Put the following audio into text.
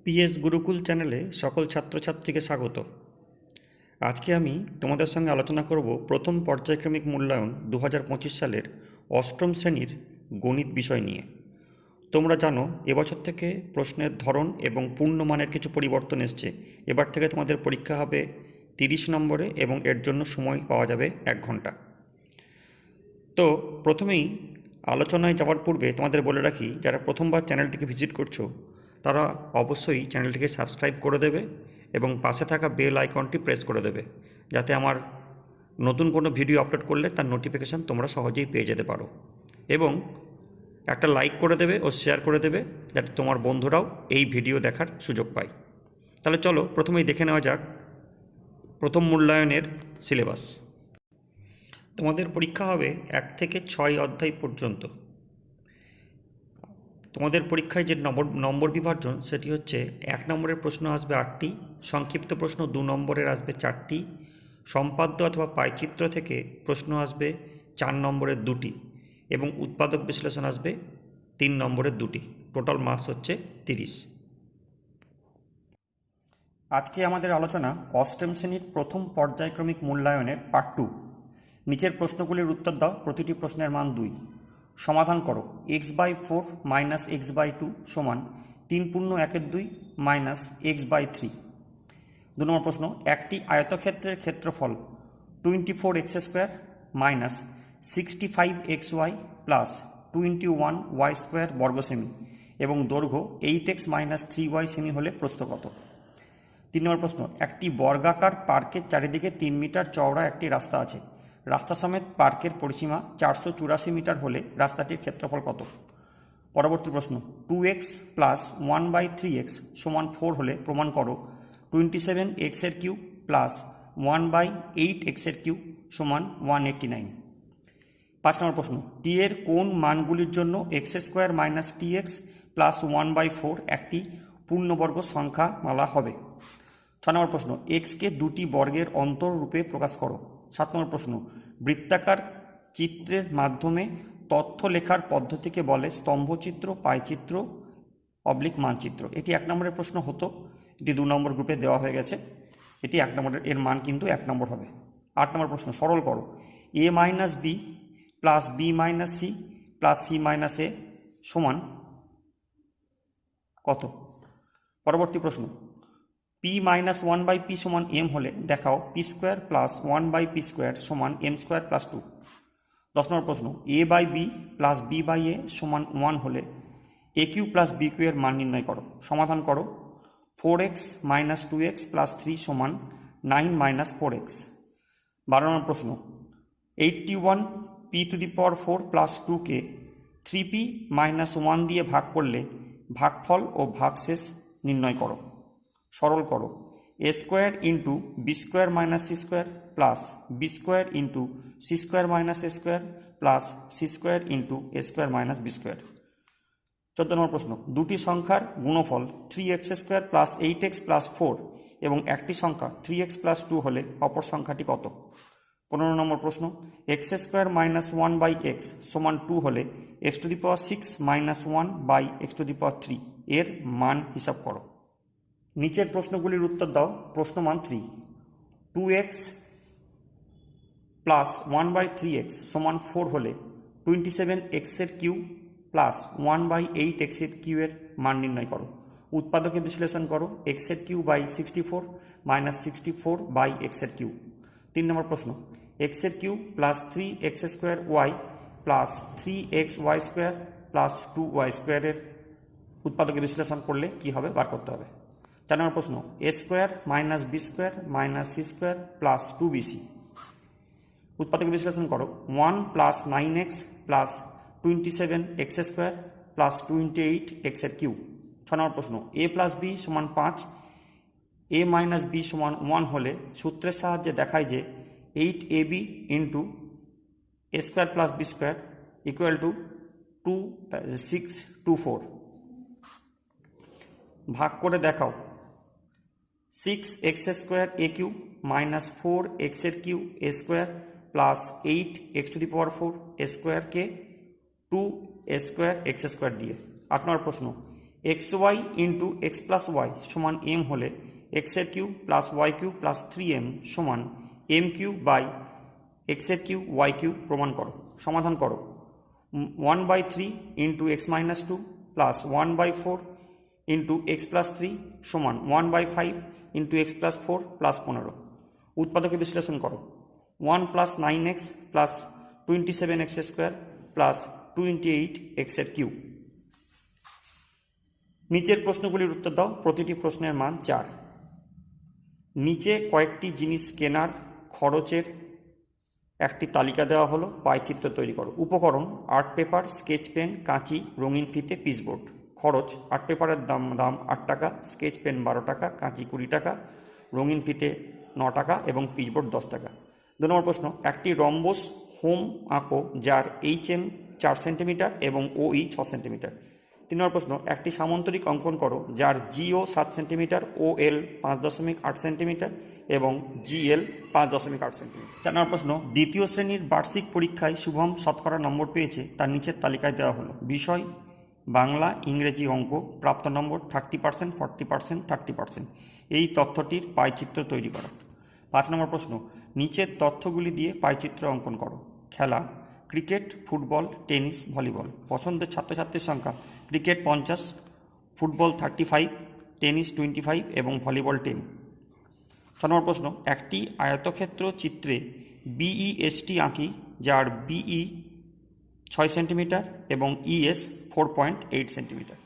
PS Gurukul চ্যানেলে সকল ছাত্রছাত্রীকে স্বাগত। আজকে আমি তোমাদের সঙ্গে আলোচনা করব প্রথম পর্যায়ক্রমিক মূল্যায়ন 2025 সালের অষ্টম শ্রেণীর গণিত বিষয় নিয়ে। তোমরা জানো এবছর থেকে প্রশ্নের ধরন এবং পূর্ণমানের কিছু পরিবর্তন এসছে। এবার থেকে তোমাদের পরীক্ষা হবে 30 নম্বরে এবং এর জন্য সময় পাওয়া যাবে 1 ঘন্টা। তো প্রথমেই আলোচনায় যাওয়ার পূর্বে তোমাদের বলে রাখি, যারা প্রথমবার চ্যানেলটিকে ভিজিট করছো তারা অবশ্যই চ্যানেলটিকে সাবস্ক্রাইব করে দেবে এবং পাশে থাকা বেল আইকনটি প্রেস করে দেবে, যাতে আমার নতুন কোনো ভিডিও আপলোড করলে তার নোটিফিকেশান তোমরা সহজেই পেয়ে যেতে পারো। এবং একটা লাইক করে দেবে ও শেয়ার করে দেবে, যাতে তোমার বন্ধুরাও এই ভিডিও দেখার সুযোগ পায়। তাহলে চলো প্রথমেই দেখে নেওয়া যাক প্রথম মূল্যায়নের সিলেবাস। তোমাদের পরীক্ষা হবে 1 থেকে 6 অধ্যায় পর্যন্ত। তোমাদের পরীক্ষায় যে নম্বর বিভাজন সেটি হচ্ছে 1 নম্বরের প্রশ্ন আসবে 8টি, সংক্ষিপ্ত প্রশ্ন 2 নম্বরের আসবে 4টি, সম্পাদ্য অথবা পাইচিত্র থেকে প্রশ্ন আসবে 4 নম্বরের 2টি এবং উৎপাদক বিশ্লেষণ আসবে 3 নম্বরের 2টি। টোটাল মার্কস হচ্ছে 30। আজকে আমাদের আলোচনা অষ্টম শ্রেণীর প্রথম পর্যায়ক্রমিক মূল্যায়নের পার্ট 2। নিচের প্রশ্নগুলির উত্তর দাও, প্রতিটি প্রশ্নের মান 2। সমাধান করো। x/4 মাইনাস x/2 সমান 3×1 মাইনাস x/3। 2 নম্বর প্রশ্ন, একটি আয়তক্ষেত্রের ক্ষেত্রফল 24x² minus 65xy plus 21y² বর্গ সেমি এবং দৈর্ঘ্য 8x মাইনাস 3y সেমি হলে প্রস্থ কত? 3 নম্বর প্রশ্ন, একটি বর্গাকার পার্কের চারিদিকে 3 মিটার চওড়া একটি রাস্তা আছে। রাস্তা সমেত পার্কের পরিসীমা 484 মিটার হলে রাস্তাটির ক্ষেত্রফল কত? পরবর্তী প্রশ্ন, 2x প্লাস 1/3x সমান 4 হলে প্রমাণ করো 27x এর কিউব প্লাস 1/8x এর কিউব সমান 189। 5 নম্বর প্রশ্ন, t এর কোন মানগুলির জন্য x² মাইনাস tx প্লাস 1/4 একটি পূর্ণবর্গ সংখ্যা মালা হবে? 6 নম্বর প্রশ্ন, এক্সকে দুটি বর্গের অন্তর রূপে প্রকাশ করো। 7 নম্বর প্রশ্ন, বৃত্তাকার চিত্রের মাধ্যমে তথ্য লেখার পদ্ধতিকে বলে স্তম্ভচিত্র, পাইচিত্র অবলিক মানচিত্র। এটি 1 নম্বরের প্রশ্ন হতো, এটি 2 নম্বর গ্রুপে দেওয়া হয়ে গেছে। এটি 1 নম্বরের, এর মান কিন্তু 1 নম্বর হবে। 8 নম্বর প্রশ্ন, সরল করো। a minus B plus B minus C plus C minus A সমান কত? পরবর্তী প্রশ্ন, p মাইনাস 1/p সমান m হলে দেখাও p² প্লাস 1/p² সমান m² প্লাস 2। 10 নম্বর প্রশ্ন, a/b প্লাস b/a সমান 1 হলে aq প্লাস bq এর মান নির্ণয় করো। সমাধান করো। 4x মাইনাস 2x প্লাস 3 সমান 9 মাইনাস 4x। 12 নম্বর প্রশ্ন, 81p⁴ প্লাস 2কে 3p মাইনাস 1 দিয়ে ভাগ করলে ভাগফল ও ভাগশেষ নির্ণয় করো। সরল করো। a² into b² minus c² plus b² into c² minus a² plus c² into a² minus b²। 14 নম্বর প্রশ্ন, দুটি সংখ্যার গুণফল 3x² প্লাস 8x প্লাস 4 এবং একটি সংখ্যা 3x প্লাস 2 হলে অপর সংখ্যাটি কত? 15 নম্বর প্রশ্ন, x² মাইনাস 1/x সমান 2 হলে x⁶ মাইনাস 1/x⁴ এর মান হিসাব করো। নিচের প্রশ্নগুলির উত্তর দাও, প্রশ্ন মান 3। 2x প্লাস 1/3x সমান 4 হলে 27x এর কিউব প্লাস 1/8x এর কিউবের মান নির্ণয় করো। উৎপাদকে বিশ্লেষণ করো। x এর কিউব বাই 64 মাইনাস 64/x এর কিউব। 3 নম্বর প্রশ্ন, x এর cube plus 3x² y plus 3xy² plus 2y² এর উৎপাদকে বিশ্লেষণ করলে কি হবে বার করতে হবে। 4 নম্বর প্রশ্ন, a² minus b² minus c² plus 2bc। উৎপাদকে বিশ্লেষণ করো। 1 plus 9x plus 27x² plus 28x এর কিউব। 6 নম্বর প্রশ্ন, a প্লাস b সমান 5, a মাইনাস b সমান 1 হলে সূত্রের সাহায্যে দেখায় যে 8ab into a² plus b² equal to 624। ভাগ করে দেখাও। 6x² a³ মাইনাস 4x এর cube a² plus 8x⁴ a² কে 2a² x² দিয়ে। 8 নম্বর প্রশ্ন, X Y into X plus Y সমান এম হলে এক্সের cube plus Y cube plus 3m সমান এম কিউব বাই এক্সের কিউব ওয়াই কিউব প্রমাণ করো। সমাধান করো। 1/3 into X minus 2 plus 1/4 into X plus 3 সমান 1/5 ইন্টু এক্স প্লাস 4 প্লাস 15। উৎপাদকে বিশ্লেষণ করো। 1 plus 9x plus 27x square plus 28 এক্সের কিউব। নিচের প্রশ্নগুলির উত্তর দাও, প্রতিটি প্রশ্নের মান 4। নিচে কয়েকটি জিনিস কেনার খরচের একটি তালিকা দেওয়া হলো, পাইচিত্র তৈরি করো। উপকরণ: আর্ট পেপার, স্কেচ পেন, কাঁচি, রঙিন ফিতে, পিচবোর্ড। খরচ: আর্ট পেপারের দাম 8 টাকা, স্কেচ পেন 12 টাকা, কাঁচি 20 টাকা, রঙিন ফিতে 9 টাকা এবং পিচবোর্ড 10 টাকা। 2 নম্বর প্রশ্ন, একটি রম্বস হোম আঁকো যার HM 4 সেন্টিমিটার এবং OE 6 সেন্টিমিটার। 3 নম্বর প্রশ্ন, একটি সামান্তরিক অঙ্কন করো যার GO 7 সেন্টিমিটার, OL 5.8 সেন্টিমিটার এবং GL 5.8 সেন্টিমিটার। 4 নম্বর প্রশ্ন, দ্বিতীয় শ্রেণীর বার্ষিক পরীক্ষায় শুভম শতকরা নম্বর পেয়েছে, তার নিচের তালিকায় দেওয়া হলো। বিষয়: বাংলা, ইংরেজি, অঙ্ক। প্রাপ্ত নম্বর 30%, 40%, 30%। এই তথ্যটির পাইচিত্র তৈরি করো। 5 নম্বর প্রশ্ন, নিচের তথ্যগুলি দিয়ে পাইচিত্র অঙ্কন করো। খেলা: ক্রিকেট, ফুটবল, টেনিস, ভলিবল। পছন্দের ছাত্রছাত্রীর সংখ্যা: ক্রিকেট 50, ফুটবল 35, টেনিস 25 এবং ভলিবল 10। 6 নম্বর প্রশ্ন, একটি আয়তক্ষেত্র চিত্রে BEST আঁকি যার BE 6 সেন্টিমিটার এবং ES 4.8 সেন্টিমিটার।